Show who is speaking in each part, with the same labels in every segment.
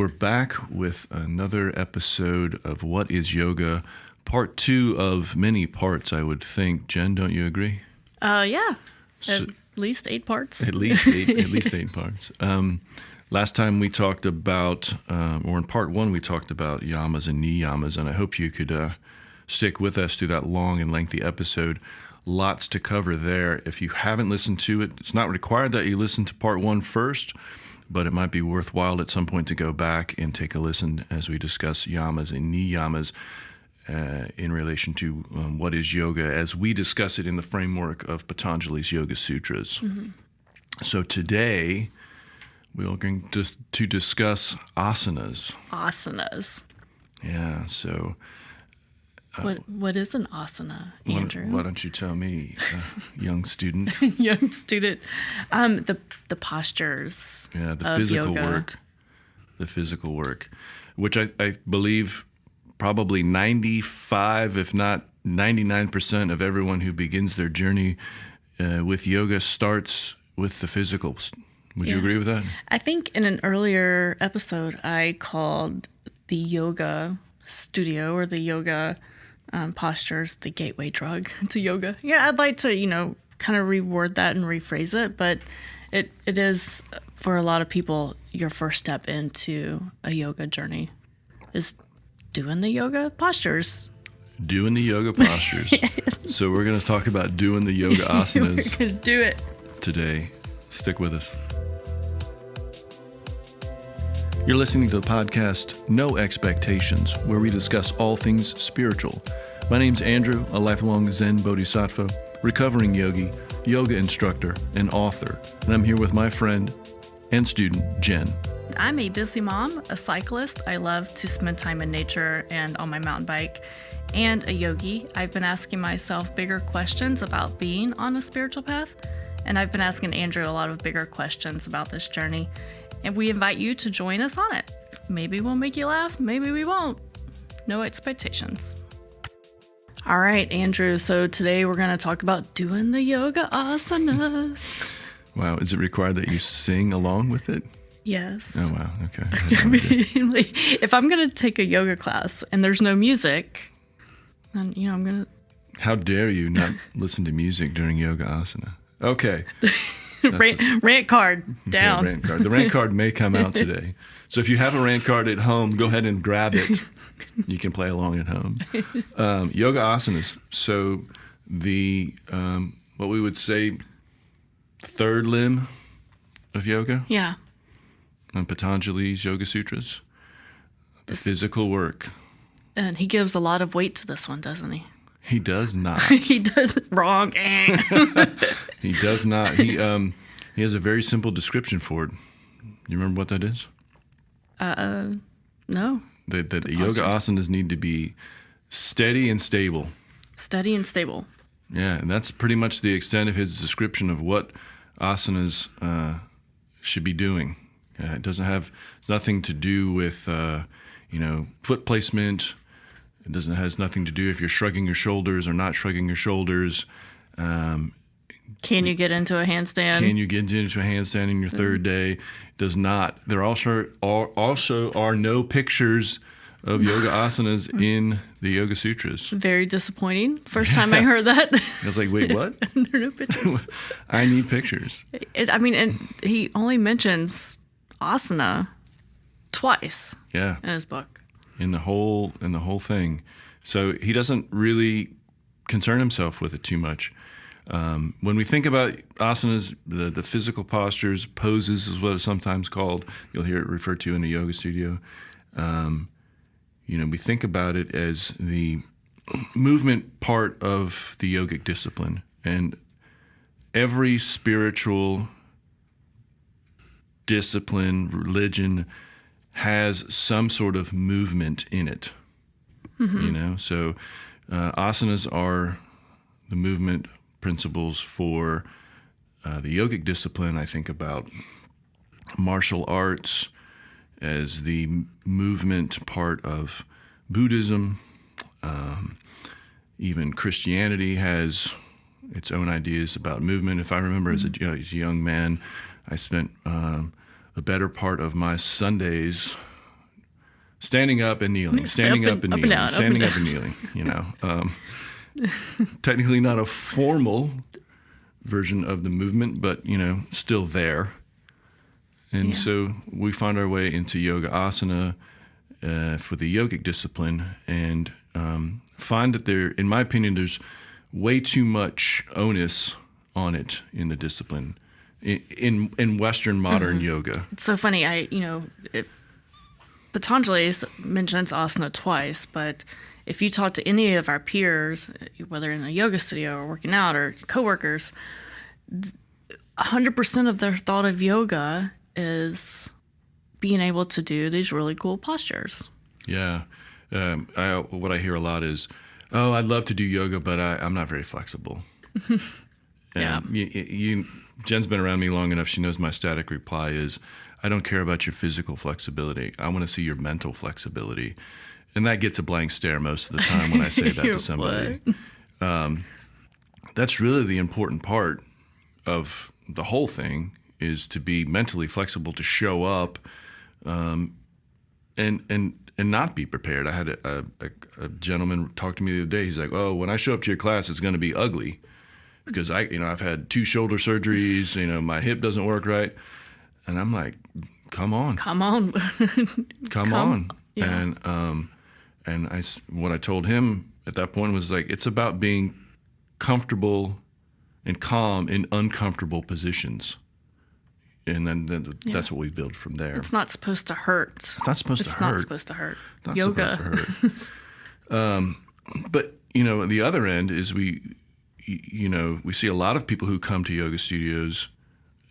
Speaker 1: We're back with another episode of What is Yoga? Part 2 of many parts, I would think. Jen, don't you agree?
Speaker 2: Yeah.
Speaker 1: So-
Speaker 2: At least 8 parts.
Speaker 1: At least eight parts. Last time we talked about, or in part 1, we talked about yamas and niyamas, and I hope you could stick with us through that long and lengthy episode. Lots to cover there. If you haven't listened to it, it's not required that you listen to part 1 first, but it might be worthwhile at some point to go back and take a listen as we discuss yamas and niyamas in relation to what is yoga, as we discuss it in the framework of Patanjali's Yoga Sutras. Mm-hmm. So today, we are going to discuss asanas.
Speaker 2: Asanas.
Speaker 1: Yeah, so...
Speaker 2: What is an asana, Andrew?
Speaker 1: Why don't you tell me, young student?
Speaker 2: Young student. The postures.
Speaker 1: Yeah, the
Speaker 2: of
Speaker 1: physical
Speaker 2: yoga.
Speaker 1: work. The physical work, which I believe probably 95, if not 99% of everyone who begins their journey with yoga starts with the physicals. Would you agree with that?
Speaker 2: I think in an earlier episode, I called the yoga studio or the yoga postures the gateway drug to yoga. Yeah, I'd like to, kind of reword that and rephrase it, but it is, for a lot of people, your first step into a yoga journey is doing the yoga postures.
Speaker 1: Doing the yoga postures. So we're going to talk about doing the yoga asanas.
Speaker 2: We're going to do it
Speaker 1: Today. Stick with us. You're listening to the podcast No Expectations, where we discuss all things spiritual. My name's Andrew, a lifelong Zen bodhisattva, recovering yogi, yoga instructor, and author. And I'm here with my friend and student, Jen.
Speaker 2: I'm a busy mom, a cyclist. I love to spend time in nature and on my mountain bike, and a yogi. I've been asking myself bigger questions about being on a spiritual path, and I've been asking Andrew a lot of bigger questions about this journey. And we invite you to join us on it. Maybe we'll make you laugh, maybe we won't. No expectations. All right, Andrew, so today we're going to talk about doing the yoga asanas.
Speaker 1: Wow, is it required that you sing along with it?
Speaker 2: Yes.
Speaker 1: Oh, wow, okay.
Speaker 2: I mean, if I'm going to take a yoga class and there's no music, then, I'm going to...
Speaker 1: How dare you not listen to music during yoga asana? Okay.
Speaker 2: Rant card down.
Speaker 1: Okay, rant card. The rant card may come out today. So if you have a rant card at home, go ahead and grab it. You can play along at home. Yoga asanas. So the, what we would say, third limb of yoga.
Speaker 2: Yeah.
Speaker 1: On Patanjali's Yoga Sutras. The physical work.
Speaker 2: And he gives a lot of weight to this one, doesn't he?
Speaker 1: He does not.
Speaker 2: He does it wrong.
Speaker 1: He does not. He has a very simple description for it. You remember what that is?
Speaker 2: No.
Speaker 1: The yoga asanas need to be steady and stable.
Speaker 2: Steady and stable.
Speaker 1: Yeah, and that's pretty much the extent of his description of what asanas should be doing. It's nothing to do with, foot placement. It has nothing to do if you're shrugging your shoulders or not shrugging your shoulders.
Speaker 2: Can you get into a handstand?
Speaker 1: Can you get into a handstand in your third day? Does not. There also are no pictures of yoga asanas in the Yoga Sutras.
Speaker 2: Very disappointing. First time I heard that.
Speaker 1: I was like, wait, what?
Speaker 2: There are no pictures.
Speaker 1: I need pictures.
Speaker 2: And he only mentions asana twice.
Speaker 1: Yeah.
Speaker 2: In his book.
Speaker 1: In the whole thing. So he doesn't really concern himself with it too much. When we think about asanas, the physical postures, poses is what it's sometimes called. You'll hear it referred to in a yoga studio. We think about it as the movement part of the yogic discipline. And every spiritual discipline, religion, has some sort of movement in it. Mm-hmm. So asanas are the movement principles for the yogic discipline. I think about martial arts as the movement part of Buddhism. Even Christianity has its own ideas about movement. If I remember as a young man, I spent the better part of my Sundays standing up and kneeling, standing up and kneeling, standing up and kneeling. Technically not a formal version of the movement, but still there. And so we find our way into yoga asana for the yogic discipline, and find that in my opinion, there's way too much onus on it in the discipline in Western modern yoga.
Speaker 2: It's so funny. Patanjali mentions asana twice, but if you talk to any of our peers, whether in a yoga studio or working out or coworkers, 100% of their thought of yoga is being able to do these really cool postures.
Speaker 1: Yeah. What I hear a lot is, oh, I'd love to do yoga, but I'm not very flexible.
Speaker 2: Yeah.
Speaker 1: Jen's been around me long enough. She knows my static reply is, I don't care about your physical flexibility. I want to see your mental flexibility. And that gets a blank stare most of the time when I say that to somebody. That's really the important part of the whole thing, is to be mentally flexible, to show up and not be prepared. I had a gentleman talk to me the other day. He's like, oh, when I show up to your class, it's going to be ugly because I've had 2 shoulder surgeries, my hip doesn't work right. And I'm like, come on.
Speaker 2: Come on.
Speaker 1: Come on.
Speaker 2: Yeah.
Speaker 1: And what I told him at that point was like, it's about being comfortable and calm in uncomfortable positions. And then that's what we build from there.
Speaker 2: It's not supposed to hurt.
Speaker 1: It's not supposed to hurt.
Speaker 2: It's not supposed to hurt.
Speaker 1: Not
Speaker 2: Yoga.
Speaker 1: supposed to hurt. But, the other end is we see a lot of people who come to yoga studios,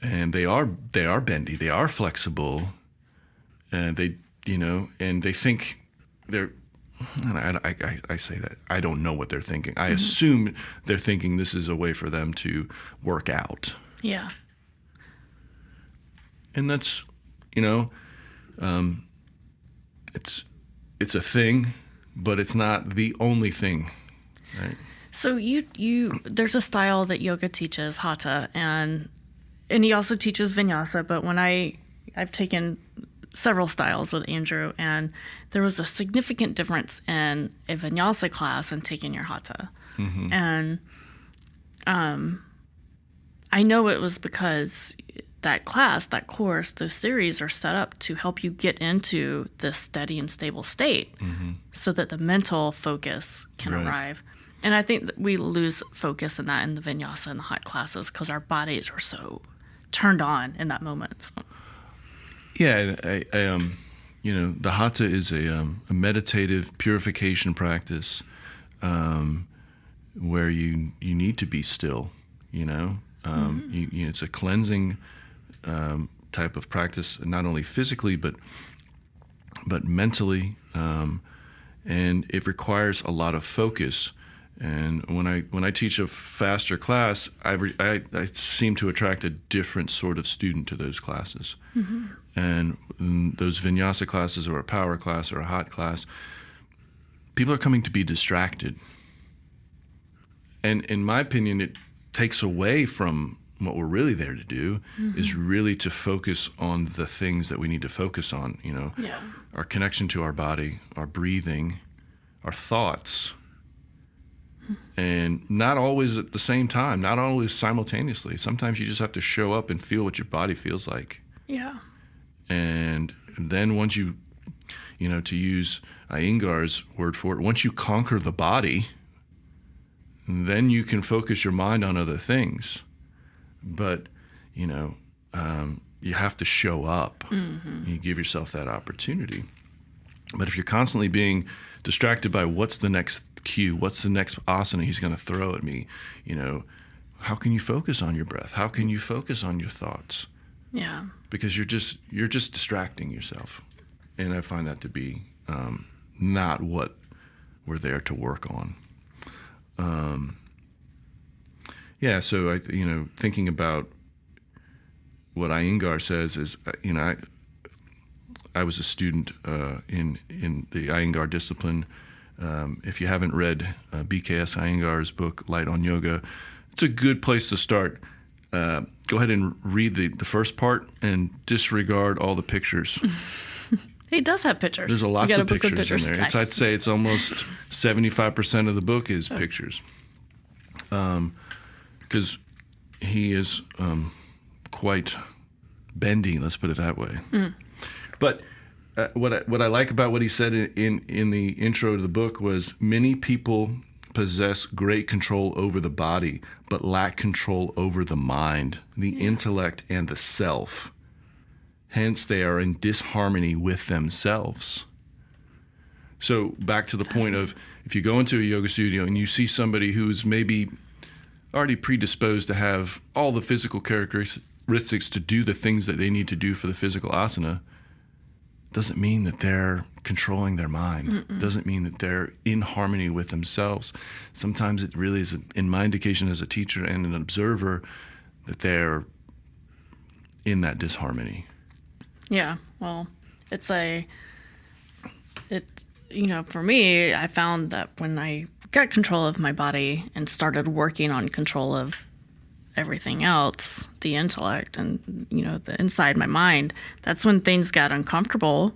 Speaker 1: and they are bendy, they are flexible, and they think they're, and I say that, I don't know what they're thinking. I assume they're thinking this is a way for them to work out.
Speaker 2: Yeah.
Speaker 1: And that's, it's a thing, but it's not the only thing, right?
Speaker 2: So there's a style that yoga teaches, hatha, and he also teaches vinyasa. But when I've taken several styles with Andrew, and there was a significant difference in a vinyasa class and taking your hatha. Mm-hmm. And I know it was because that class, that course, those series are set up to help you get into this steady and stable state, so that the mental focus can arrive. And I think that we lose focus in that in the vinyasa and the hot classes because our bodies are so turned on in that moment. So.
Speaker 1: Yeah, the hatha is a meditative purification practice where you need to be still. It's a cleansing type of practice, not only physically but mentally, and it requires a lot of focus. And when I teach a faster class, I seem to attract a different sort of student to those classes. Mm-hmm. And those vinyasa classes, or a power class, or a hot class, people are coming to be distracted. And in my opinion, it takes away from what we're really there to do, is really to focus on the things that we need to focus on. Our connection to our body, our breathing, our thoughts. And not always at the same time, not always simultaneously. Sometimes you just have to show up and feel what your body feels like.
Speaker 2: Yeah.
Speaker 1: And then once to use Iyengar's word for it, once you conquer the body, then you can focus your mind on other things. But, you have to show up. Mm-hmm. You give yourself that opportunity. But if you're constantly being distracted by what's the next cue, what's the next asana he's going to throw at me, how can you focus on your breath? How can you focus on your thoughts?
Speaker 2: Yeah.
Speaker 1: Because you're just distracting yourself. And I find that to be not what we're there to work on. So thinking about what Iyengar says is, I was a student in the Iyengar discipline. If you haven't read BKS Iyengar's book, Light on Yoga, it's a good place to start. Go ahead and read the first part and disregard all the pictures.
Speaker 2: He does have pictures.
Speaker 1: There's a
Speaker 2: You
Speaker 1: lots
Speaker 2: got a
Speaker 1: of
Speaker 2: book with
Speaker 1: pictures in there.
Speaker 2: Nice.
Speaker 1: I'd say it's almost 75% of the book is pictures. Because he is quite bendy, let's put it that way. But what I like about what he said in the intro to the book was many people possess great control over the body, but lack control over the mind, the intellect, and the self. Hence, they are in disharmony with themselves. So back to the point of, if you go into a yoga studio and you see somebody who's maybe already predisposed to have all the physical characteristics to do the things that they need to do for the physical asana, doesn't mean that they're controlling their mind. Doesn't mean that they're in harmony with themselves. Sometimes it really is, in my indication as a teacher and an observer, that they're in that disharmony.
Speaker 2: Yeah, well, for me, I found that when I got control of my body and started working on control of everything else, the intellect and, the inside my mind, that's when things got uncomfortable.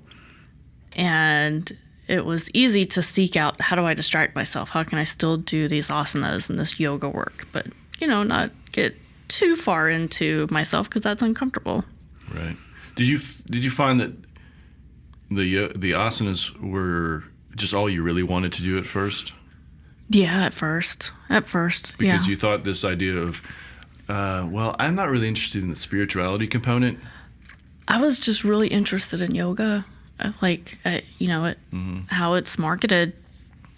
Speaker 2: And it was easy to seek out, how do I distract myself? How can I still do these asanas and this yoga work? But, not get too far into myself because that's uncomfortable.
Speaker 1: Right. Did you find that the asanas were just all you really wanted to do at first?
Speaker 2: Yeah, at first.
Speaker 1: Because you thought this idea of, I'm not really interested in the spirituality component.
Speaker 2: I was just really interested in yoga, how it's marketed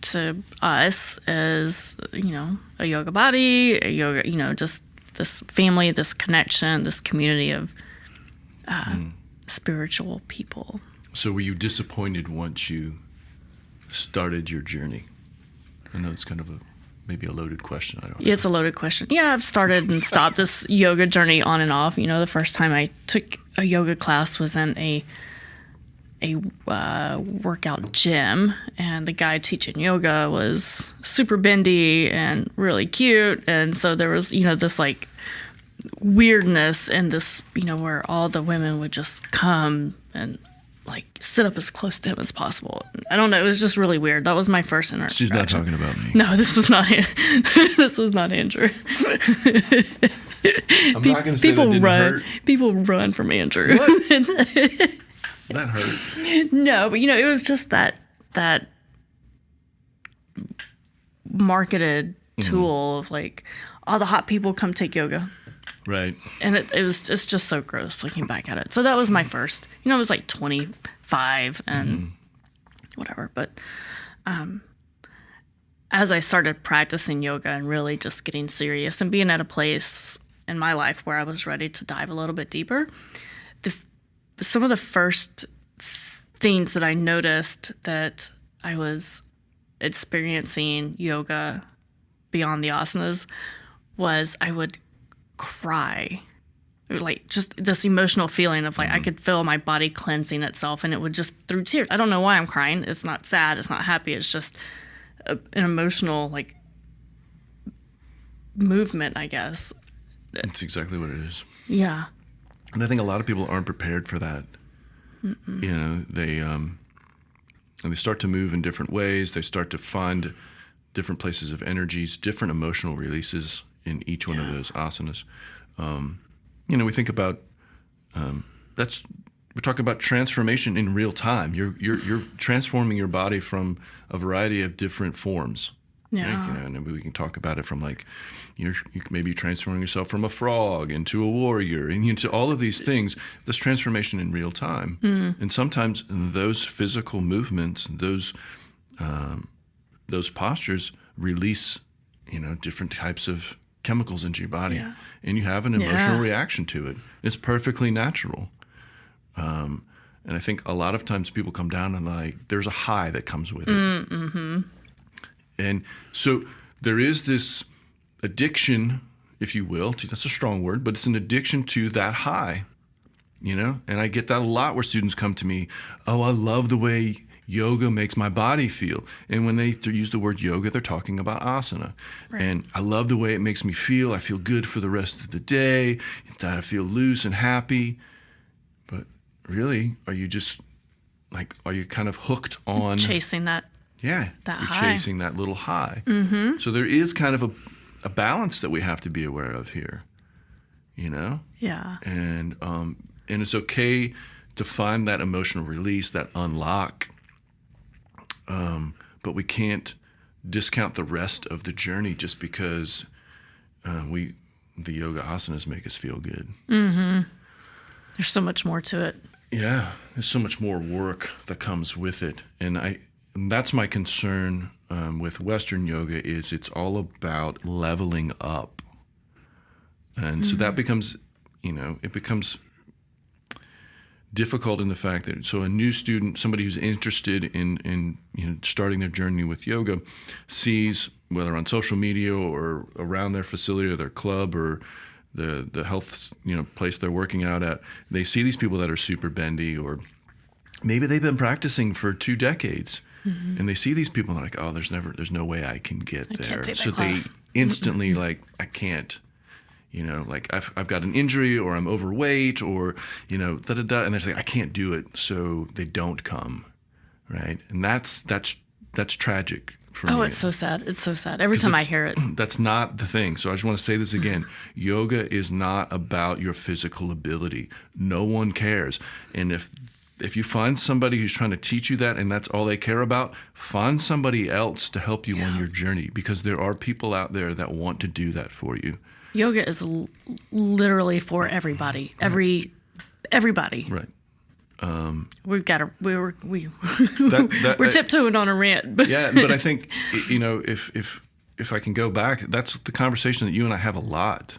Speaker 2: to us as, a yoga body, a yoga, just this family, this connection, this community of spiritual people.
Speaker 1: So were you disappointed once you started your journey? I know it's kind of maybe a loaded question. I don't know.
Speaker 2: It's a loaded question. Yeah, I've started and stopped this yoga journey on and off. The first time I took a yoga class was in a workout gym, and the guy teaching yoga was super bendy and really cute. And so there was, this like weirdness in this, where all the women would just come and like sit up as close to him as possible. I don't know. It was just really weird. That was my first interaction.
Speaker 1: She's not talking about me.
Speaker 2: No, this was not this was not Andrew.
Speaker 1: I'm not going to say that didn't hurt.
Speaker 2: People run from Andrew.
Speaker 1: What? That hurt.
Speaker 2: No, but it was just that marketed tool of like, all the hot people come take yoga.
Speaker 1: Right.
Speaker 2: And it's just so gross looking back at it. So that was my first. I was like 25 and whatever. But as I started practicing yoga and really just getting serious and being at a place in my life where I was ready to dive a little bit deeper, some of the first things that I noticed that I was experiencing yoga beyond the asanas was I would cry, like just this emotional feeling of like I could feel my body cleansing itself, and it would just through tears. I don't know why I'm crying. It's not sad. It's not happy. It's just an emotional like movement, I guess.
Speaker 1: That's exactly what it is.
Speaker 2: Yeah.
Speaker 1: And I think a lot of people aren't prepared for that. They start to move in different ways. They start to find different places of energies, different emotional releases in each one of those asanas. We think about we're talking about transformation in real time. You're transforming your body from a variety of different forms.
Speaker 2: Yeah.
Speaker 1: Right? And we can talk about it from like you maybe transforming yourself from a frog into a warrior and into all of these things. This transformation in real time, and sometimes those physical movements, those postures release, different types of chemicals into your body, and you have an emotional reaction to it. It's perfectly natural. And I think a lot of times people come down and like there's a high that comes with it. And so there is this addiction, if you will, that's a strong word, but it's an addiction to that high, and I get that a lot where students come to me, oh, I love the way yoga makes my body feel. And when they use the word yoga, they're talking about asana. Right. And I love the way it makes me feel. I feel good for the rest of the day. I feel loose and happy. But really, are you just like, are you kind of hooked on
Speaker 2: Chasing that.
Speaker 1: Yeah,
Speaker 2: That
Speaker 1: you're
Speaker 2: high.
Speaker 1: chasing that little high. Mm-hmm. So there is kind of a balance that we have to be aware of here, you know?
Speaker 2: Yeah.
Speaker 1: And it's okay to find that emotional release, that unlock, but we can't discount the rest of the journey just because the yoga asanas make us feel good.
Speaker 2: There's so much more to it.
Speaker 1: Yeah, there's so much more work that comes with it, and that's my concern with Western yoga is it's all about leveling up, and so that becomes, it becomes difficult in the fact that a new student, somebody who's interested in starting their journey with yoga, sees whether on social media or around their facility or their club or the health place they're working out at, they see these people that are super bendy, or maybe they've been practicing for 2 decades, and they see these people and they're like, oh, there's no way I can get there.
Speaker 2: can't take that
Speaker 1: So
Speaker 2: class.
Speaker 1: they instantly like, I can't. Like I've got an injury, or I'm overweight, or and they're like, I can't do it, so they don't come, right? And that's tragic for me.
Speaker 2: Oh, it's so sad. It's so sad. Every time I hear it.
Speaker 1: That's not the thing. So I just want to say this again. Yoga is not about your physical ability. No one cares. And if you find somebody who's trying to teach you that and that's all they care about, find somebody else to help you on your journey, because there are people out there that want to do that for you.
Speaker 2: Yoga is literally for everybody. Everybody.
Speaker 1: Right.
Speaker 2: We've got to. We're
Speaker 1: That-
Speaker 2: tiptoeing on a rant. But
Speaker 1: Yeah, but I think if I can go back, that's the conversation that you and I have a lot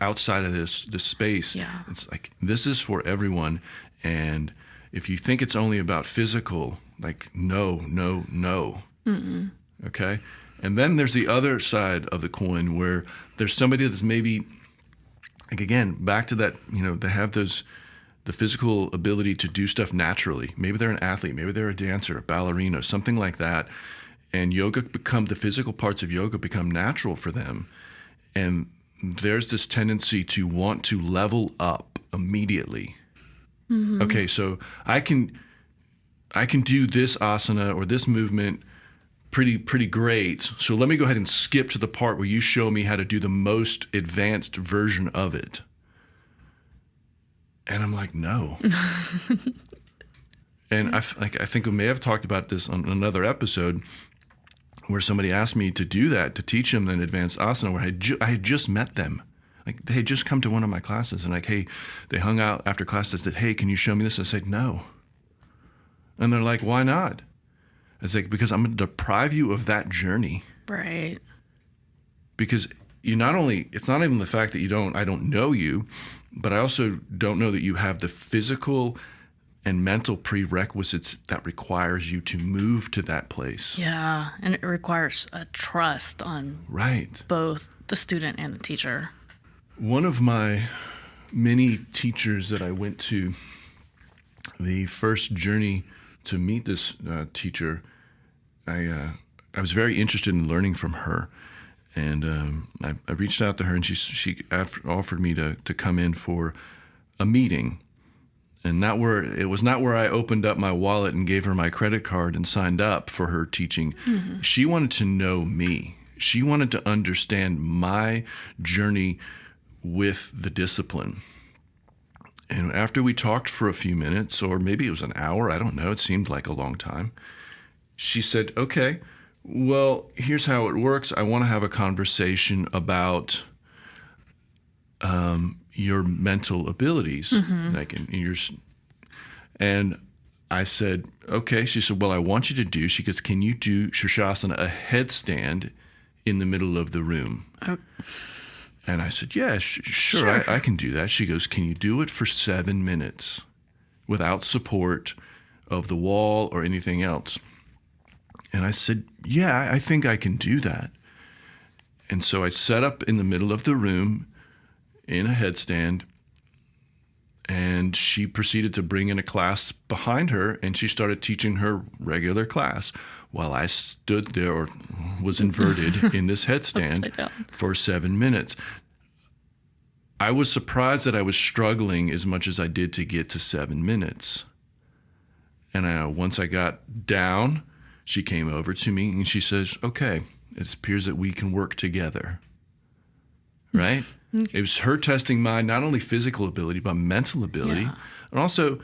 Speaker 1: outside of this space.
Speaker 2: Yeah.
Speaker 1: It's like, this is for everyone, and if you think it's only about physical, like no. Mm-mm. Okay, and then there's the other side of the coin where there's somebody that's maybe, like, again, back to that, they have the physical ability to do stuff naturally. Maybe they're an athlete, maybe they're a dancer, a ballerina, something like that. And the physical parts of yoga become natural for them. And there's this tendency to want to level up immediately. Mm-hmm. Okay, so I can do this asana or this movement pretty great. So let me go ahead and skip to the part where you show me how to do the most advanced version of it. And I'm like, no. And I think we may have talked about this on another episode where somebody asked me to do that, to teach them an advanced asana, where I had just met them. Like, they had just come to one of my classes, and like, hey, they hung out after class. They said, hey, can you show me this? I said, no. And they're like, why not? I was like, because I'm going to deprive you of that journey.
Speaker 2: right.
Speaker 1: Because it's not even the fact that I don't know you, but I also don't know that you have the physical and mental prerequisites that requires you to move to that place.
Speaker 2: Yeah, and it requires a trust on
Speaker 1: Right.
Speaker 2: both the student and the teacher.
Speaker 1: One of my many teachers that I went to, the first journey to meet this teacher, I was very interested in learning from her. And I reached out to her, and she offered me to come in for a meeting. And it was not where I opened up my wallet and gave her my credit card and signed up for her teaching. Mm-hmm. She wanted to know me. She wanted to understand my journey with the discipline. And after we talked for a few minutes, or maybe it was an hour, I don't know, it seemed like a long time, she said, okay, well, here's how it works. I want to have a conversation about your mental abilities. Mm-hmm. And I said, okay. She said, well, I want you to do, she goes, can you do Shirshasana, a headstand in the middle of the room?
Speaker 2: Oh.
Speaker 1: And I said, yeah, sure. I can do that. She goes, can you do it for 7 minutes without support of the wall or anything else? And I said, yeah, I think I can do that. And so I set up in the middle of the room in a headstand, and she proceeded to bring in a class behind her, and she started teaching her regular class while I stood there, or was inverted in this headstand for 7 minutes. I was surprised that I was struggling as much as I did to get to 7 minutes. And once I got down, she came over to me and she says, okay, it appears that we can work together. Right?
Speaker 2: Okay.
Speaker 1: It was her testing my not only physical ability, but mental ability.
Speaker 2: Yeah.
Speaker 1: And also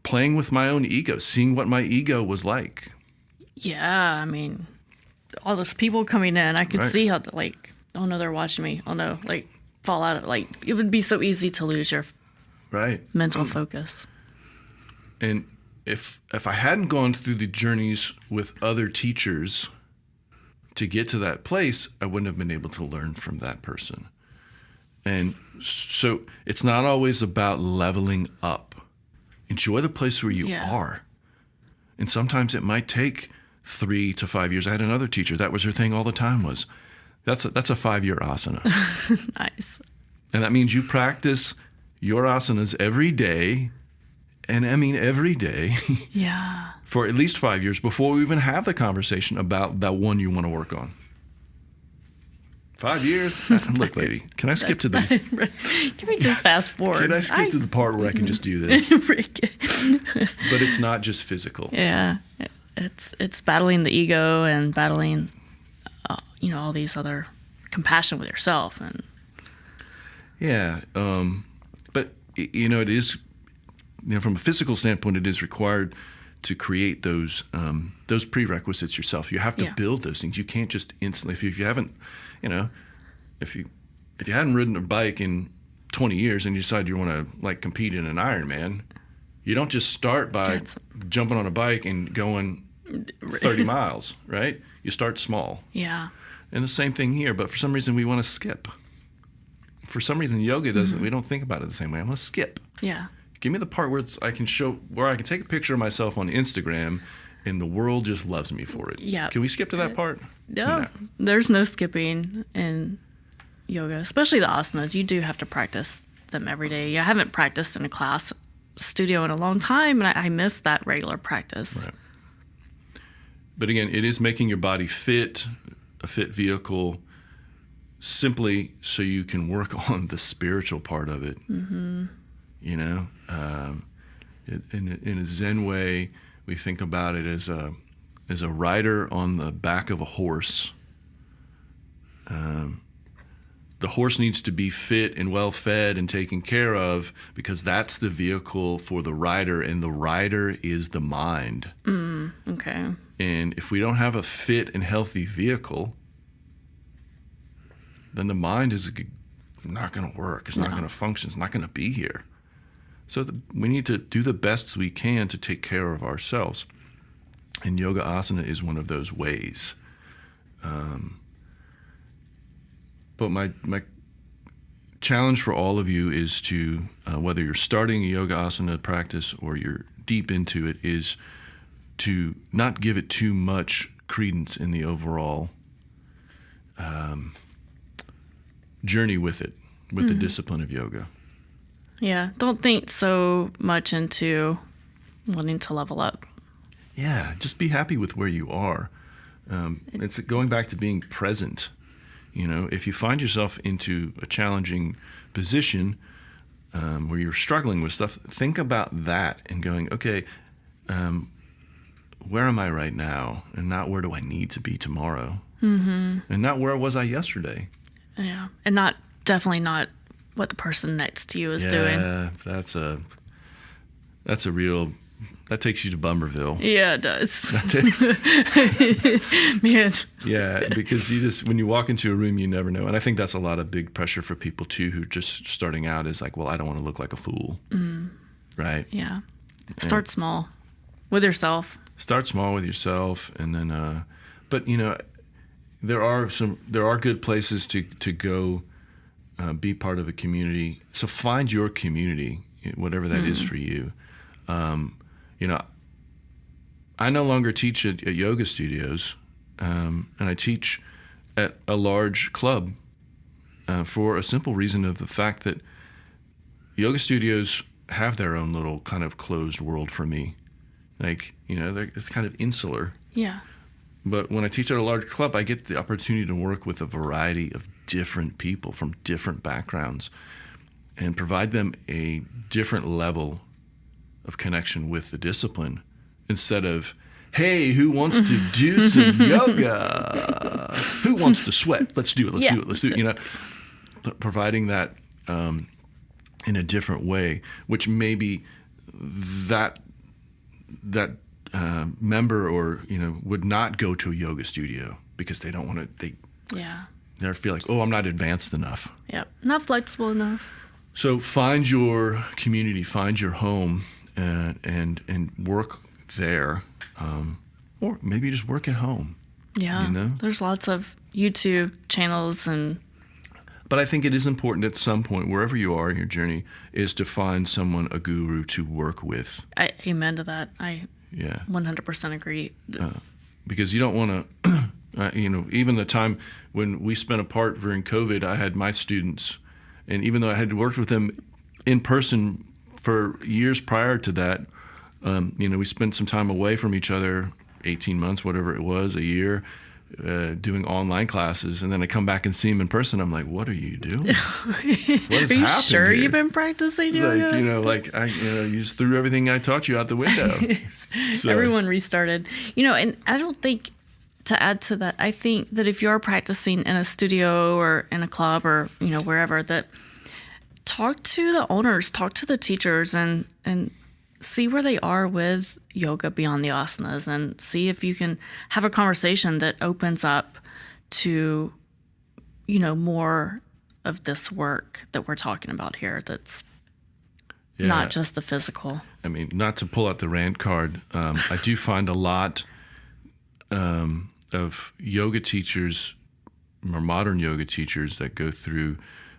Speaker 1: playing with my own ego, seeing what my ego was like.
Speaker 2: Yeah, I mean, all those people coming in, I could
Speaker 1: Right.
Speaker 2: see how, oh no, they're watching me. Oh no, fall out of, it would be so easy to lose your
Speaker 1: Right.
Speaker 2: mental focus.
Speaker 1: And if I hadn't gone through the journeys with other teachers to get to that place, I wouldn't have been able to learn from that person. And so it's not always about leveling up. Enjoy the place where you
Speaker 2: Yeah.
Speaker 1: are. And sometimes it might take 3 to 5 years. I had another teacher, that was her thing all the time was, that's a 5-year asana.
Speaker 2: Nice.
Speaker 1: And that means you practice your asanas every day, and I mean every day,
Speaker 2: Yeah.
Speaker 1: for at least 5 years before we even have the conversation about that one you want to work on. 5 years? Look, lady, can I skip to the...
Speaker 2: Can we just fast forward?
Speaker 1: Can I skip to the part where I can just do this? But it's not just physical.
Speaker 2: Yeah. It's battling the ego and battling, all these other compassion with yourself. And
Speaker 1: Yeah. But, it is, from a physical standpoint, it is required to create those prerequisites yourself. You have to
Speaker 2: Yeah.
Speaker 1: build those things. You can't just instantly, if you haven't, if you hadn't ridden a bike in 20 years and you decide you want to compete in an Ironman, you don't just start by jumping on a bike and going 30 miles, right? You start small.
Speaker 2: yeah.
Speaker 1: And the same thing here, but for some reason we want to skip. For some reason yoga doesn't, we don't think about it the same way. I want to skip.
Speaker 2: Yeah.
Speaker 1: Give me the part where I can take a picture of myself on Instagram and the world just loves me for it.
Speaker 2: Yeah.
Speaker 1: Can we skip to that part?
Speaker 2: No, there's no skipping in yoga, especially the asanas. You do have to practice them every day. I haven't practiced in a class studio in a long time, and I miss that regular practice.
Speaker 1: Right. But again, it is making your body fit, a fit vehicle, simply so you can work on the spiritual part of it. Mm-hmm. In a Zen way, we think about it as a rider on the back of a horse. The horse needs to be fit and well fed and taken care of because that's the vehicle for the rider, and the rider is the mind.
Speaker 2: Okay.
Speaker 1: And if we don't have a fit and healthy vehicle, then the mind is not going to work. It's not going to function. It's not going to be here. So we need to do the best we can to take care of ourselves. And yoga asana is one of those ways. But my challenge for all of you is to, whether you're starting a yoga asana practice or you're deep into it, is to not give it too much credence in the overall journey with it, with the discipline of yoga.
Speaker 2: Yeah. Don't think so much into wanting to level up.
Speaker 1: Yeah, just be happy with where you are. It's going back to being present. If you find yourself into a challenging position where you're struggling with stuff, think about that and going, okay, where am I right now? And not where do I need to be tomorrow? Mm-hmm. And not where was I yesterday?
Speaker 2: Yeah. And definitely not what the person next to you is doing.
Speaker 1: Yeah, that's a real, that takes you to Bummerville.
Speaker 2: Yeah, it does. Man.
Speaker 1: Yeah, because when you walk into a room, you never know. And I think that's a lot of big pressure for people too, who just starting out is like, well, I don't want to look like a fool. Right?
Speaker 2: Yeah. Start small with yourself.
Speaker 1: Start small with yourself. And then, but there are good places to go be part of a community. So find your community, whatever that is for you. I no longer teach at yoga studios, and I teach at a large club for a simple reason of the fact that yoga studios have their own little kind of closed world for me. It's kind of insular.
Speaker 2: Yeah.
Speaker 1: But when I teach at a large club, I get the opportunity to work with a variety of different people from different backgrounds and provide them a different level of connection with the discipline instead of, hey, who wants to do some yoga? Who wants to sweat? Let's do it. Let's do it. You know, providing that in a different way, which maybe that member or, you know, would not go to a yoga studio because they don't want to, they feel like, oh, I'm not advanced enough.
Speaker 2: Yep. Not flexible enough.
Speaker 1: So find your community, find your home, and work there, or maybe just work at home.
Speaker 2: Yeah.
Speaker 1: You know?
Speaker 2: There's lots of YouTube channels
Speaker 1: But I think it is important at some point, wherever you are in your journey, is to find someone, a guru, to work with.
Speaker 2: Amen to that. I 100% agree.
Speaker 1: Because you don't want to, you know, even the time when we spent apart during COVID, I had my students, and even though I had worked with them in person for years prior to that, you know, we spent some time away from each other, 18 months, whatever it was, a year, doing online classes, and then I come back and see him in person. I'm like, "What are you doing? What is
Speaker 2: Are you
Speaker 1: happening
Speaker 2: sure
Speaker 1: here?"
Speaker 2: you've been practicing yoga?
Speaker 1: Like, you know, like you just threw everything I taught you out the window. So,
Speaker 2: Everyone restarted. You know, and I don't think, to add to that, I think that if you are practicing in a studio or in a club or, you know, wherever, that talk to the owners, talk to the teachers, and see where they are with yoga beyond the asanas, and see if you can have a conversation that opens up to, you know, more of this work that we're talking about here that's not just the physical.
Speaker 1: I mean, not to pull out the rant card, I do find a lot of yoga teachers, or modern yoga teachers that go through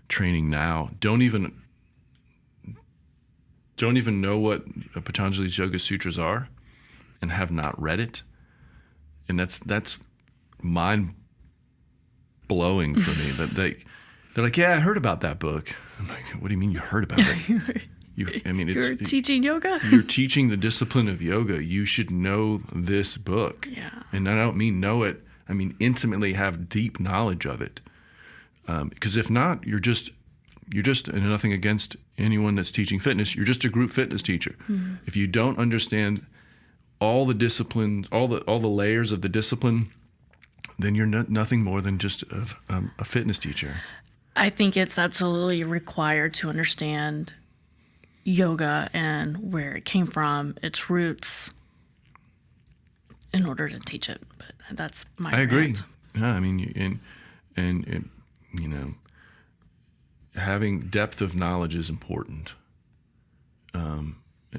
Speaker 1: training now, don't even know what Patanjali's Yoga Sutras are and have not read it. And that's mind blowing for me that they're like, yeah, I heard about that book. I'm like, what do you mean you heard about it?
Speaker 2: You're teaching yoga?
Speaker 1: You're teaching the discipline of yoga. You should know this book.
Speaker 2: Yeah.
Speaker 1: And I don't mean know it. I mean intimately have deep knowledge of it. Because if not, you're just, and nothing against anyone that's teaching fitness, you're just a group fitness teacher. Mm-hmm. If you don't understand all the disciplines, all the layers of the discipline, then you're nothing more than just a fitness teacher.
Speaker 2: I think it's absolutely required to understand yoga and where it came from, its roots, in order to teach it. But that's my
Speaker 1: I agree.
Speaker 2: rant.
Speaker 1: Yeah, I mean, and you know, having depth of knowledge is important.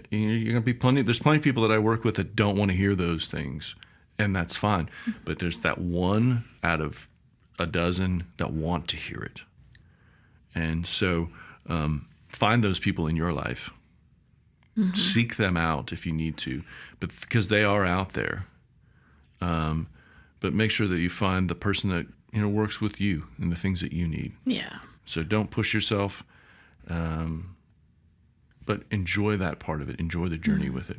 Speaker 1: You're gonna be there's plenty of people that I work with that don't want to hear those things, and that's fine. But there's that one out of a dozen that want to hear it, and so find those people in your life. Mm-hmm. Seek them out if you need to, but because they are out there. But make sure that you find the person that, you know, works with you and the things that you need.
Speaker 2: Yeah.
Speaker 1: So don't push yourself, but enjoy that part of it. Enjoy the journey with it.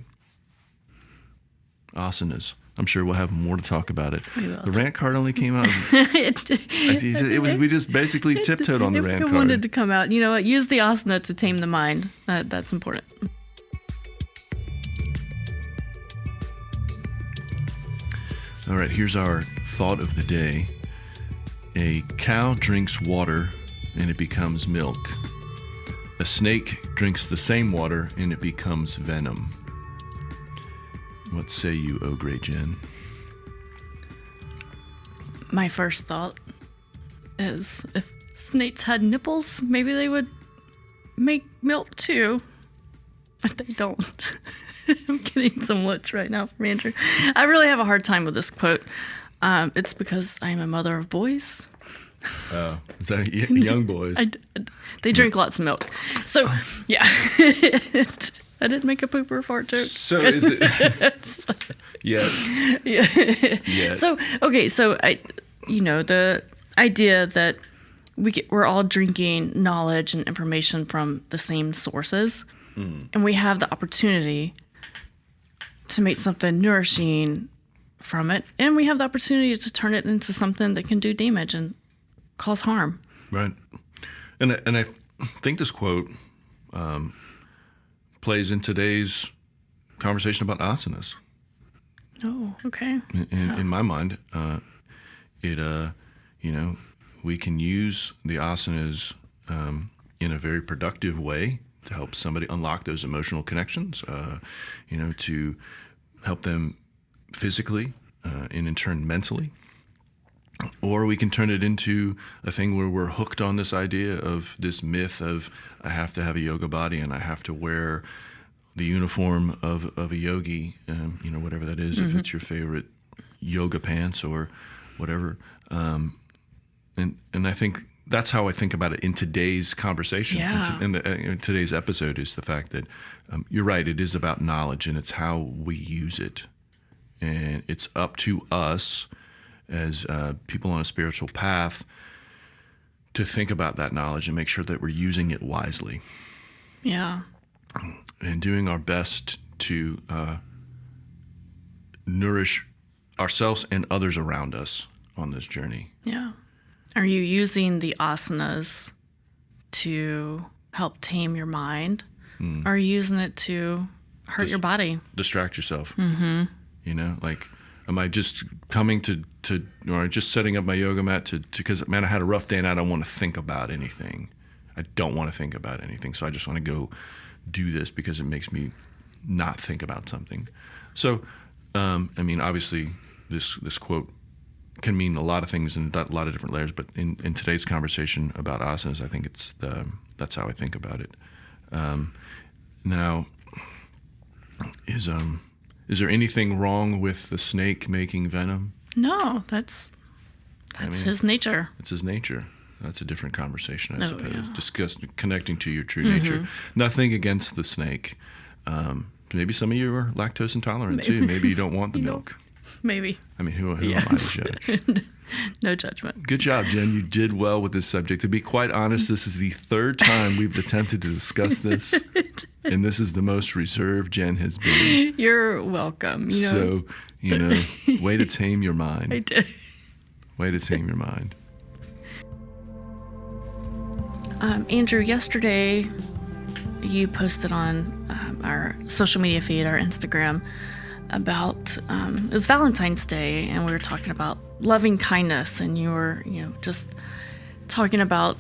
Speaker 1: Asanas. I'm sure we'll have more to talk about it. The rant card only came out. We just basically tiptoed on the rant card.
Speaker 2: It wanted to come out. You know what? Use the asana to tame the mind. That's important.
Speaker 1: All right, here's our thought of the day. A cow drinks water and it becomes milk. A snake drinks the same water and it becomes venom. What say you, oh great Jen?
Speaker 2: My first thought is if snakes had nipples, maybe they would make milk too. But they don't. I'm getting some looks right now from Andrew. I really have a hard time with this quote. It's because I'm a mother of boys.
Speaker 1: Oh, is that young boys?
Speaker 2: They drink lots of milk. So, yeah. I didn't make a poop or fart joke.
Speaker 1: So is it? Yeah.
Speaker 2: Yeah. So, okay. So, the idea that we're all drinking knowledge and information from the same sources, and we have the opportunity to make something nourishing from it, and we have the opportunity to turn it into something that can do damage and cause harm.
Speaker 1: Right. And I think this quote plays in today's conversation about asanas.
Speaker 2: Oh, okay.
Speaker 1: In my mind, we can use the asanas in a very productive way to help somebody unlock those emotional connections, to help them physically and in turn mentally. Or we can turn it into a thing where we're hooked on this idea of this myth of I have to have a yoga body and I have to wear the uniform of a yogi, whatever that is, if it's your favorite yoga pants or whatever. And I think that's how I think about it in today's conversation.
Speaker 2: Yeah.
Speaker 1: In today's episode is the fact that you're right, it is about knowledge and it's how we use it. And it's up to us as people on a spiritual path to think about that knowledge and make sure that we're using it wisely.
Speaker 2: Yeah.
Speaker 1: And doing our best to nourish ourselves and others around us on this journey.
Speaker 2: Yeah. Are you using the asanas to help tame your mind? Or are you using it to hurt your body?
Speaker 1: Distract yourself. Mm-hmm. Am I just coming to or just setting up my yoga mat because, man, I had a rough day and I don't want to think about anything. I don't want to think about anything. So I just want to go do this because it makes me not think about something. So, obviously this quote can mean a lot of things and a lot of different layers, but in today's conversation about asanas, I think that's how I think about it. Now, is there anything wrong with the snake making venom?
Speaker 2: No, that's his nature.
Speaker 1: It's his nature. That's a different conversation, I suppose.
Speaker 2: Yeah.
Speaker 1: Connecting to your true nature. Nothing against the snake. Maybe some of you are lactose intolerant too. Maybe you don't want the milk.
Speaker 2: Maybe.
Speaker 1: Who am I to judge?
Speaker 2: No judgment.
Speaker 1: Good job, Jen. You did well with this subject. To be quite honest, this is the third time we've attempted to discuss this, and this is the most reserved Jen has been.
Speaker 2: You're welcome.
Speaker 1: So, way to tame your mind.
Speaker 2: I did.
Speaker 1: Way to tame your mind.
Speaker 2: Andrew, yesterday you posted on our social media feed, our Instagram, about it was Valentine's Day, and we were talking about loving kindness, and you were just talking about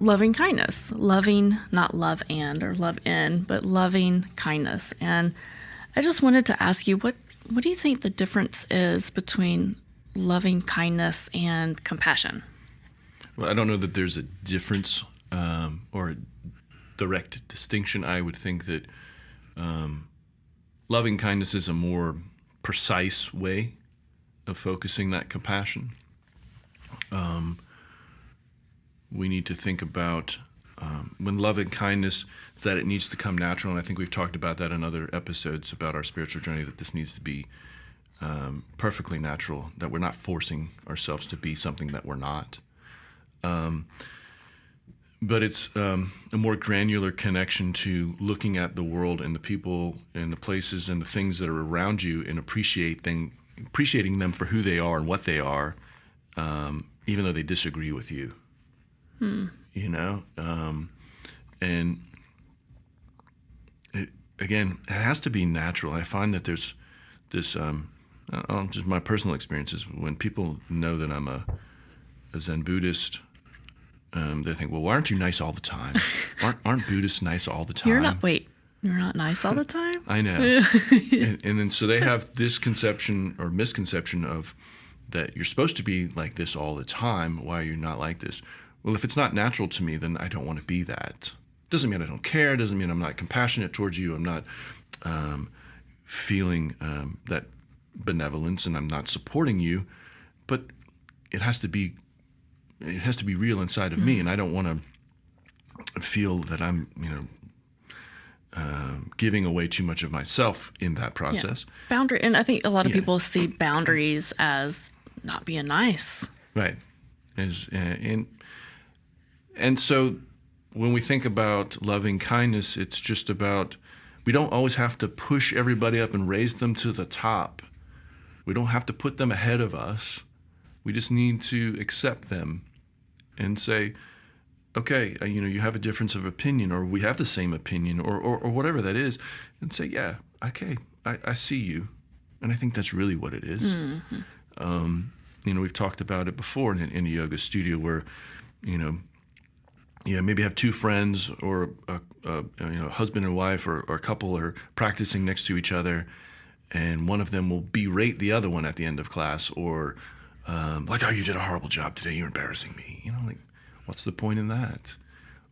Speaker 2: loving kindness, loving, not love and or love in, but loving kindness. And I just wanted to ask you, what do you think the difference is between loving kindness and compassion?
Speaker 1: Well, I don't know that there's a difference or a direct distinction. I would think that loving kindness is a more precise way of focusing that compassion. We need to think about when loving kindness is that it needs to come natural, and I think we've talked about that in other episodes about our spiritual journey, that this needs to be perfectly natural, that we're not forcing ourselves to be something that we're not. But it's a more granular connection to looking at the world and the people and the places and the things that are around you and appreciating them for who they are and what they are, even though they disagree with you. And it has to be natural. I find that there's this, just my personal experiences, when people know that I'm a Zen Buddhist, they think, well, why aren't you nice all the time? Aren't Buddhists nice all the time?
Speaker 2: You're not nice all the time?
Speaker 1: I know. and then so they have this conception or misconception of that you're supposed to be like this all the time. Why are you not like this? Well, if it's not natural to me, then I don't want to be that. Doesn't mean I don't care. Doesn't mean I'm not compassionate towards you. I'm not feeling that benevolence, and I'm not supporting you. But it has to be real inside of me, and I don't want to feel that I'm, giving away too much of myself in that process.
Speaker 2: Yeah. Boundary, and I think a lot of people see boundaries as not being nice.
Speaker 1: Right. And so when we think about loving kindness, it's just about, we don't always have to push everybody up and raise them to the top. We don't have to put them ahead of us. We just need to accept them and say, okay, you have a difference of opinion, or we have the same opinion, or whatever that is, and say, yeah, okay, I see you. And I think that's really what it is. We've talked about it before in a yoga studio where, maybe have two friends or a husband and wife or a couple are practicing next to each other, and one of them will berate the other one at the end of class, or like, oh, you did a horrible job today, you're embarrassing me. Like, what's the point in that?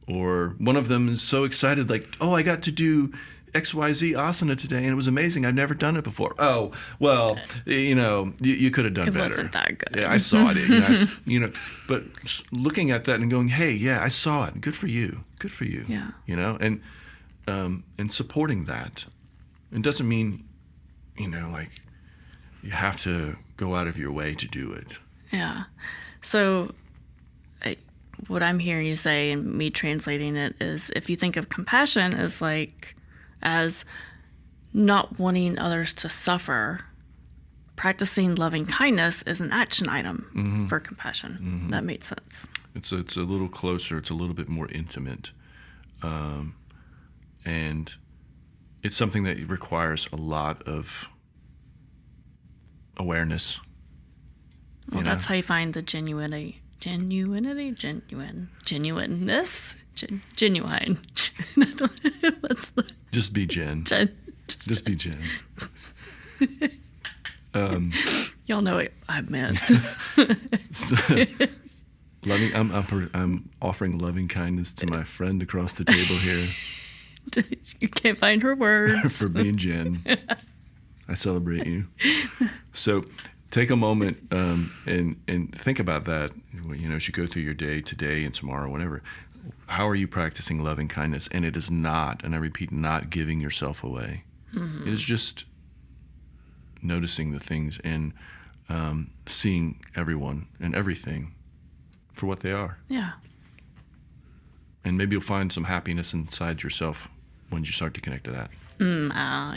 Speaker 1: Or one of them is so excited, like, oh, I got to do XYZ asana today, and it was amazing. I've never done it before. Oh, well, you could have done better.
Speaker 2: It wasn't that good.
Speaker 1: Yeah, I saw it. But looking at that and going, hey, yeah, I saw it. Good for you. Good for you.
Speaker 2: Yeah.
Speaker 1: And supporting that. It doesn't mean, like you have to go out of your way to do it.
Speaker 2: Yeah. So what I'm hearing you say, and me translating it, is if you think of compassion as not wanting others to suffer, practicing loving kindness is an action item for compassion. That makes sense.
Speaker 1: It's a little closer. It's a little bit more intimate. And it's something that requires a lot of awareness.
Speaker 2: Well, that's how you find the genuineness. Genuine. What's the...
Speaker 1: Just be Jen. Just be Jen.
Speaker 2: Y'all know what I meant.
Speaker 1: I'm offering loving kindness to my friend across the table here.
Speaker 2: You can't find her words.
Speaker 1: For being Jen. I celebrate you. So take a moment and think about that. As you go through your day today and tomorrow, whenever. How are you practicing loving kindness? And it is not, and I repeat, not giving yourself away. It is just noticing the things and seeing everyone and everything for what they are.
Speaker 2: Yeah.
Speaker 1: And maybe you'll find some happiness inside yourself when you start to connect to that.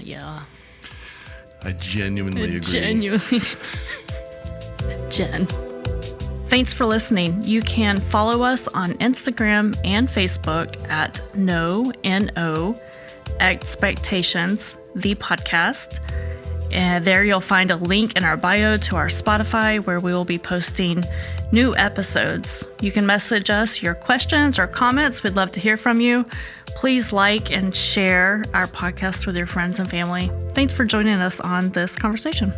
Speaker 2: Yeah.
Speaker 1: I genuinely agree.
Speaker 2: Genuinely. Jen. Thanks for listening. You can follow us on Instagram and Facebook at No Expectations, the podcast. And there you'll find a link in our bio to our Spotify where we will be posting new episodes. You can message us your questions or comments. We'd love to hear from you. Please like and share our podcast with your friends and family. Thanks for joining us on this conversation.